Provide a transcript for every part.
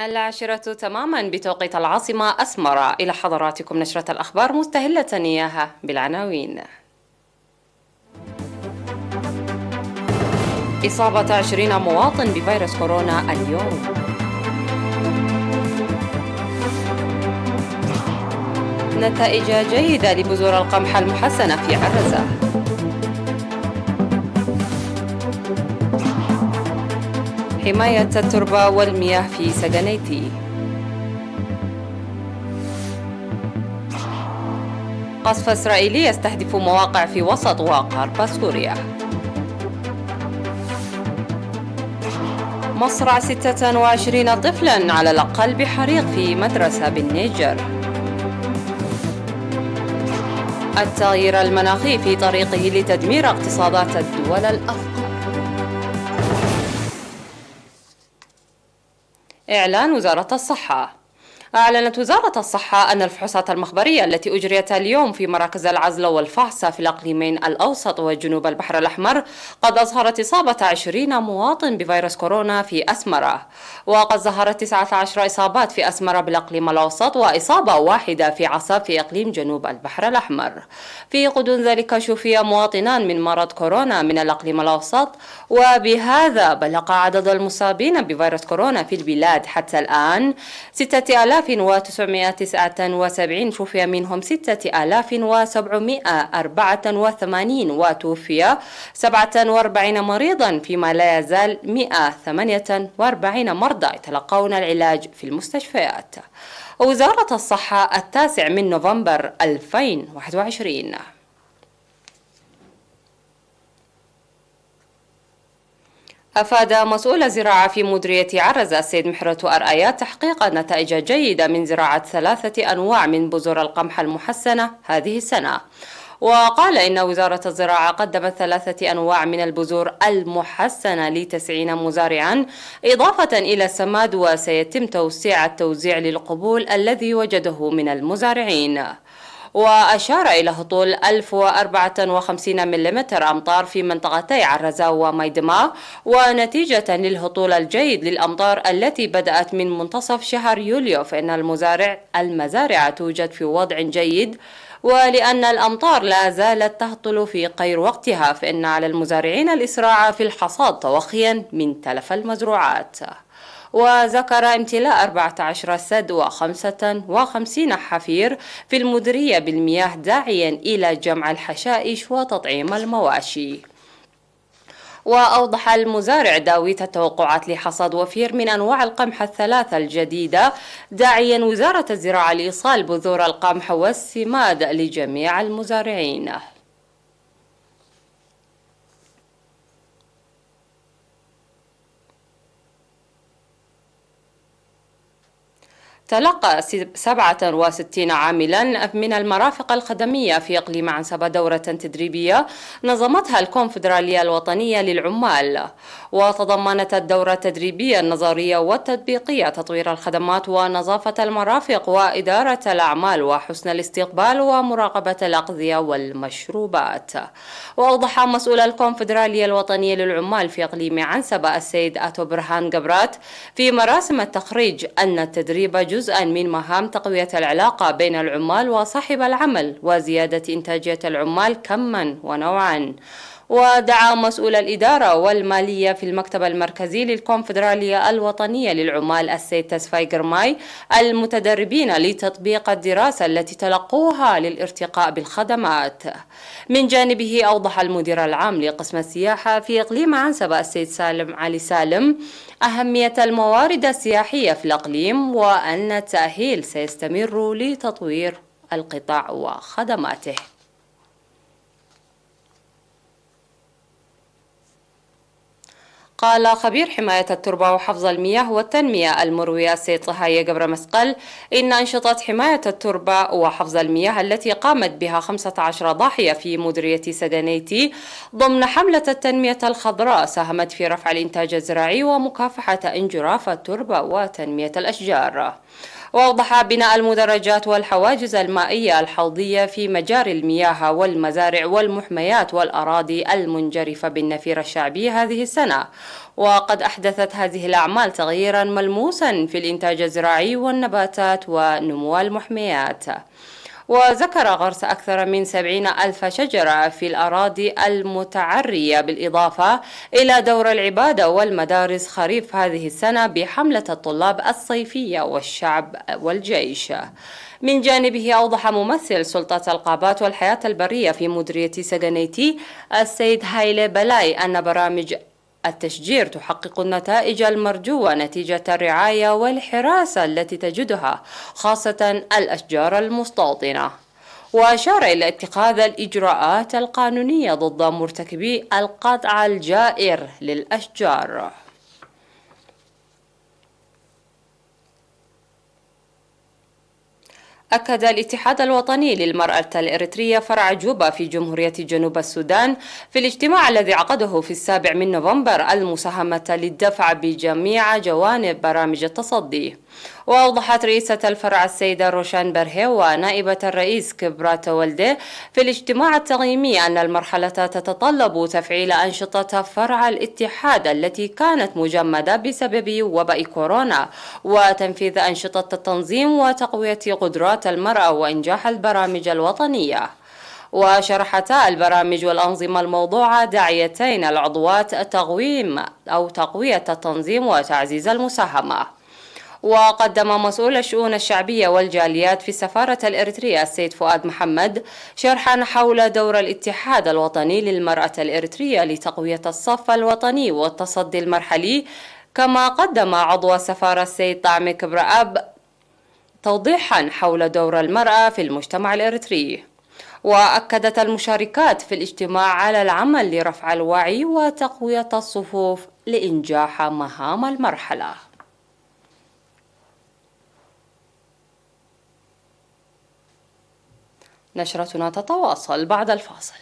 العاشرة تماما بتوقيت العاصمة أسمر. إلى حضراتكم نشرة الأخبار مستهلة إياها بالعناوين. إصابة 20 مواطن بفيروس كورونا اليوم. نتائج جيدة لبذور القمح المحسنة في عرزة. حماية التربة والمياه في سجنيتي. قصف إسرائيلي يستهدف مواقع في وسط وغرب سوريا. مصرع 26 طفلا على الأقل بحريق في مدرسة بالنيجر. التغيير المناخي في طريقه لتدمير اقتصادات الدول الأفقر. إعلان وزارة الصحة. أعلنت وزارة الصحة أن الفحوصات المخبرية التي أجريت اليوم في مراكز العزل والفحص في الإقليمين الأوسط وجنوب البحر الأحمر قد أظهرت إصابة 20 مواطن بفيروس كورونا في أسمرة، وقد ظهرت 19 إصابات في أسمرة بالإقليم الأوسط وإصابة واحدة في عصاب في إقليم جنوب البحر الأحمر. في غضون ذلك شفي مواطنان من مرض كورونا من الإقليم الأوسط، وبهذا بلغ عدد المصابين بفيروس كورونا في البلاد حتى الآن 6979 شفي منهم 6784 وتوفي 47 مريضا، فيما لا يزال 148 مرضى يتلقون العلاج في المستشفيات. وزارة الصحة 9 نوفمبر 2021. أفاد مسؤول الزراعة في مديرية عرزة السيد محرة أرآيات تحقيق نتائج جيدة من زراعة 3 أنواع من بذور القمح المحسنة هذه السنة. وقال إن وزارة الزراعة قدمت 3 أنواع من البذور المحسنة ل90 مزارعا إضافة إلى السماد، وسيتم توسيع التوزيع للقبول الذي وجده من المزارعين. وأشار إلى هطول 1054 ملم أمطار في منطقتي عرزة وميدما، ونتيجة للهطول الجيد للأمطار التي بدأت من منتصف شهر يوليو فإن المزارع توجد في وضع جيد، ولأن الأمطار لا زالت تهطل في غير وقتها فإن على المزارعين الإسراع في الحصاد توخيا من تلف المزروعات. وذكر امتلاء 14 سد و55 حفير في المديرية بالمياه، داعيا إلى جمع الحشائش وتطعيم المواشي. وأوضح المزارع داويت التوقعات لحصاد وفير من أنواع القمح ال3 الجديدة، داعيا وزارة الزراعة لإيصال بذور القمح والسماد لجميع المزارعين. تلقى 67 عاملا من المرافق الخدمية في إقليم عنسبة دورة تدريبية نظمتها الكونفدرالية الوطنية للعمال، وتضمنت الدورة التدريبية النظرية والتطبيقية تطوير الخدمات ونظافة المرافق وإدارة الأعمال وحسن الاستقبال ومراقبة الأغذية والمشروبات. وأوضح مسؤول الكونفدرالية الوطنية للعمال في إقليم عنسبة السيد أتو برهان قبرات في مراسم التخريج أن التدريب جزءا من مهام تقوية العلاقة بين العمال وصاحب العمل وزيادة إنتاجية العمال كما ونوعا. ودعا مسؤول الإدارة والمالية في المكتب المركزي للكونفدرالية الوطنية للعمال السيد تسفاي قرماي المتدربين لتطبيق الدراسة التي تلقوها للارتقاء بالخدمات. من جانبه أوضح المدير العام لقسم السياحة في إقليم عنسبة السيد سالم علي سالم أهمية الموارد السياحية في الإقليم، وأن التأهيل سيستمر لتطوير القطاع وخدماته. قال خبير حماية التربة وحفظ المياه والتنمية المروية السيد طهاية قبر مسقل إن أنشطة حماية التربة وحفظ المياه التي قامت بها 15 ضاحية في مديرية سدنيتي ضمن حملة التنمية الخضراء ساهمت في رفع الإنتاج الزراعي ومكافحة انجراف التربة وتنمية الأشجار. وأوضح بناء المدرجات والحواجز المائية الحوضية في مجاري المياه والمزارع والمحميات والأراضي المنجرفة بالنفير الشعبي هذه السنة. وقد أحدثت هذه الأعمال تغييرا ملموسا في الإنتاج الزراعي والنباتات ونمو المحميات. وذكر غرس أكثر من 70,000 شجرة في الأراضي المتعرية، بالإضافة إلى دور العبادة والمدارس خريف هذه السنة بحملة الطلاب الصيفية والشعب والجيش. من جانبه أوضح ممثل سلطة الغابات والحياة البرية في مديرية سجنيتي السيد هايلي بلاي أن برامج التشجير تحقق النتائج المرجوة نتيجة الرعاية والحراسة التي تجدها، خاصة الأشجار المستوطنة. وأشار إلى اتخاذ الإجراءات القانونية ضد مرتكبي القطع الجائر للأشجار. أكد الاتحاد الوطني للمرأة الإريترية فرع جوبا في جمهورية جنوب السودان في الاجتماع الذي عقده في 7 نوفمبر المساهمة للدفع بجميع جوانب برامج التصدي. وأوضحت رئيسة الفرع السيدة روشان برهي ونائبة الرئيس كبرات ولدي في الاجتماع التقييمي أن المرحلة تتطلب تفعيل أنشطة فرع الاتحاد التي كانت مجمدة بسبب وباء كورونا، وتنفيذ أنشطة التنظيم وتقوية قدرات المرأة وإنجاح البرامج الوطنية. وشرحتا البرامج والأنظمة الموضوعة داعيتين العضوات تقوية التنظيم وتعزيز المساهمة. وقدم مسؤول الشؤون الشعبية والجاليات في السفارة الإريترية السيد فؤاد محمد شرحا حول دور الاتحاد الوطني للمرأة الإريترية لتقوية الصف الوطني والتصدي المرحلي. كما قدم عضو السفارة السيد طعمي كبرأب توضيحا حول دور المرأة في المجتمع الإريتري. وأكدت المشاركات في الاجتماع على العمل لرفع الوعي وتقوية الصفوف لإنجاح مهام المرحلة. نشرتنا تتواصل بعد الفاصل.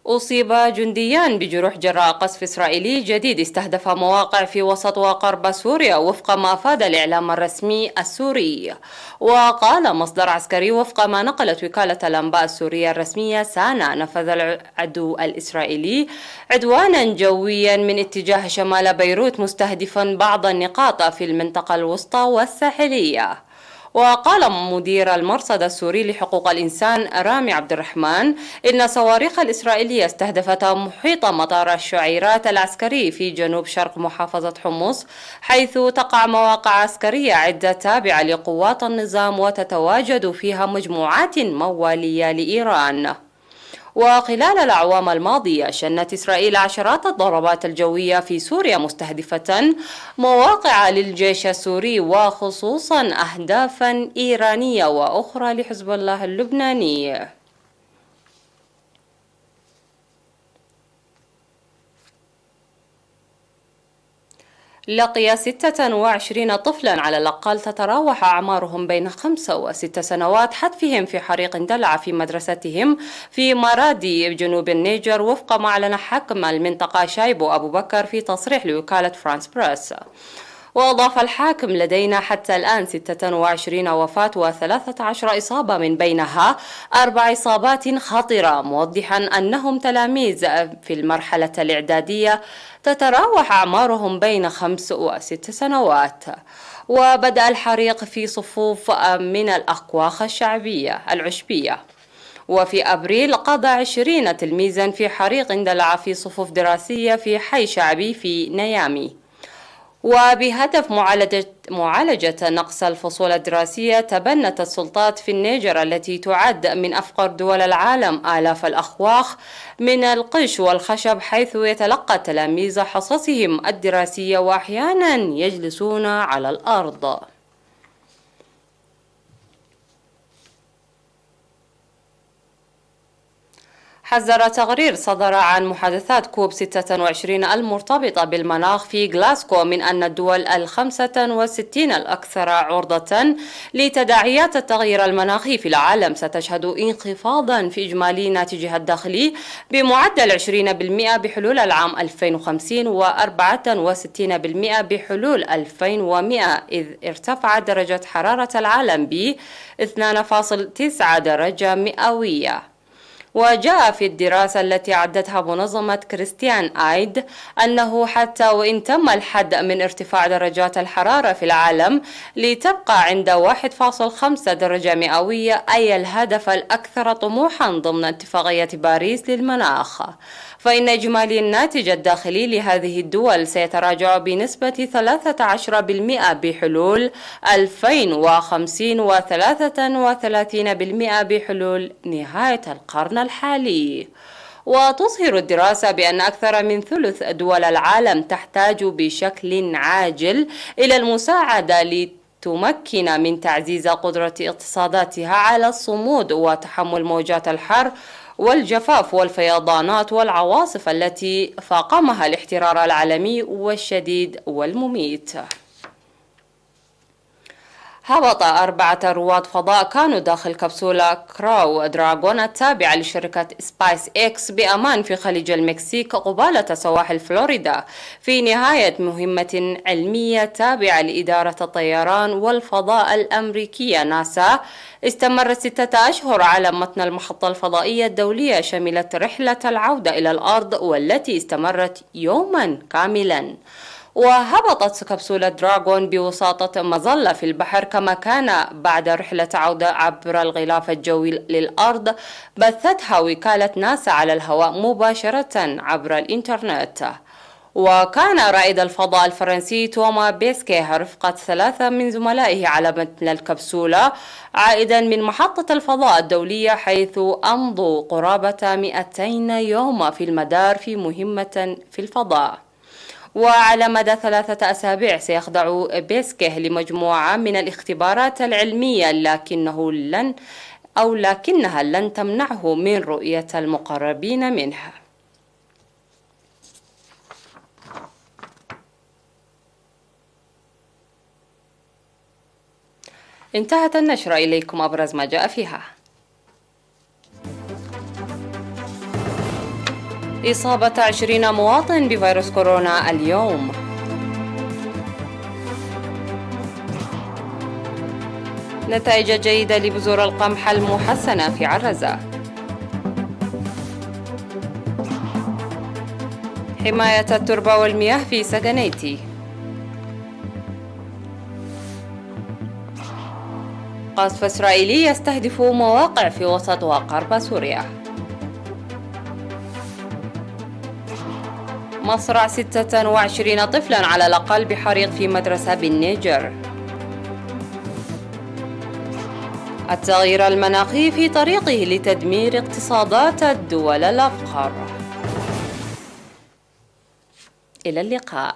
أصيب جنديان بجروح جراء قصف إسرائيلي جديد استهدف مواقع في وسط وغرب سوريا وفق ما أفاد الإعلام الرسمي السوري. وقال مصدر عسكري وفق ما نقلت وكالة الأنباء السورية الرسمية سانا نفذ العدو الإسرائيلي عدوانا جويا من اتجاه شمال بيروت مستهدفا بعض النقاط في المنطقة الوسطى والساحلية. وقال مدير المرصد السوري لحقوق الإنسان رامي عبد الرحمن إن صواريخ الإسرائيلية استهدفت محيط مطار الشعيرات العسكري في جنوب شرق محافظة حمص، حيث تقع مواقع عسكرية عدة تابعة لقوات النظام وتتواجد فيها مجموعات موالية لإيران. وخلال الأعوام الماضية شنت إسرائيل عشرات الضربات الجوية في سوريا مستهدفة مواقع للجيش السوري وخصوصا أهدافا إيرانية وأخرى لحزب الله اللبناني. لقي 26 طفلا على الأقل تتراوح أعمارهم بين 5 و6 سنوات حتفهم في حريق اندلع في مدرستهم في مرادي جنوب النيجر، وفق ما أعلن حاكم المنطقة شايبو أبو بكر في تصريح لوكالة فرانس بريس. وأضاف الحاكم: لدينا حتى الآن 26 وفاة و13 إصابة، من بينها 4 إصابات خطرة، موضحا أنهم تلاميذ في المرحلة الإعدادية تتراوح أعمارهم بين 5 و6 سنوات. وبدأ الحريق في صفوف من الأكواخ العشبية. وفي أبريل قضى 20 تلميذا في حريق اندلع في صفوف دراسية في حي شعبي في نيامي. وبهدف معالجة نقص الفصول الدراسية، تبنت السلطات في النيجر التي تعد من أفقر دول العالم آلاف الأخواخ من القش والخشب، حيث يتلقى تلاميذ حصصهم الدراسية وأحيانا يجلسون على الأرض. حذر تقرير صدر عن محادثات كوب 26 المرتبطة بالمناخ في غلاسكو من أن الدول 65 الأكثر عرضة لتداعيات التغيير المناخي في العالم ستشهد انخفاضا في إجمالي ناتجها الداخلي بمعدل 20% بحلول العام 2050 و64% بحلول 2100، إذ ارتفعت درجة حرارة العالم ب 2.9 درجة مئوية. وجاء في الدراسة التي عدتها منظمة كريستيان آيد أنه حتى وإن تم الحد من ارتفاع درجات الحرارة في العالم لتبقى عند 1.5 درجة مئوية، أي الهدف الأكثر طموحا ضمن اتفاقية باريس للمناخ، فإن إجمالي الناتج الداخلي لهذه الدول سيتراجع بنسبة 13% بحلول 2050 و33% بحلول نهاية القرن الحالي. وتظهر الدراسة بأن أكثر من ثلث دول العالم تحتاج بشكل عاجل إلى المساعدة لتمكن من تعزيز قدرة اقتصاداتها على الصمود وتحمل موجات الحر والجفاف والفيضانات والعواصف التي فاقمها الاحترار العالمي والشديد والمميت. هبط 4 رواد فضاء كانوا داخل كبسولة كراو دراغون التابعة لشركة سبايس إكس بأمان في خليج المكسيك قبالة سواحل فلوريدا في نهاية مهمة علمية تابعة لإدارة الطيران والفضاء الأمريكية ناسا استمرت 6 أشهر على متن المحطة الفضائية الدولية، شملت رحلة العودة إلى الأرض والتي استمرت يوما كاملا. وهبطت كبسولة دراغون بوساطة مظلة في البحر، كما كان بعد رحلة عودة عبر الغلاف الجوي للأرض بثتها وكالة ناسا على الهواء مباشرة عبر الإنترنت. وكان رائد الفضاء الفرنسي توما بيسكيه رفقة 3 من زملائه على متن الكبسولة عائدا من محطة الفضاء الدولية، حيث أمضوا قرابة 200 يوما في المدار في مهمة في الفضاء. وعلى مدى 3 أسابيع سيخضع بيسكيه لمجموعة من الاختبارات العلمية، لكنها لن تمنعه من رؤية المقربين منه. انتهت النشرة، إليكم أبرز ما جاء فيها. إصابة 20 مواطن بفيروس كورونا اليوم. نتائج جيدة لبذور القمح المحسنة في عرزة. حماية التربة والمياه في سجنيتي. قصف إسرائيلي يستهدف مواقع في وسط وغرب سوريا. مصرع 26 طفلا على الأقل بحريق في مدرسة بالنيجر. التغيير المناخي في طريقه لتدمير اقتصادات الدول الأفقر. إلى اللقاء.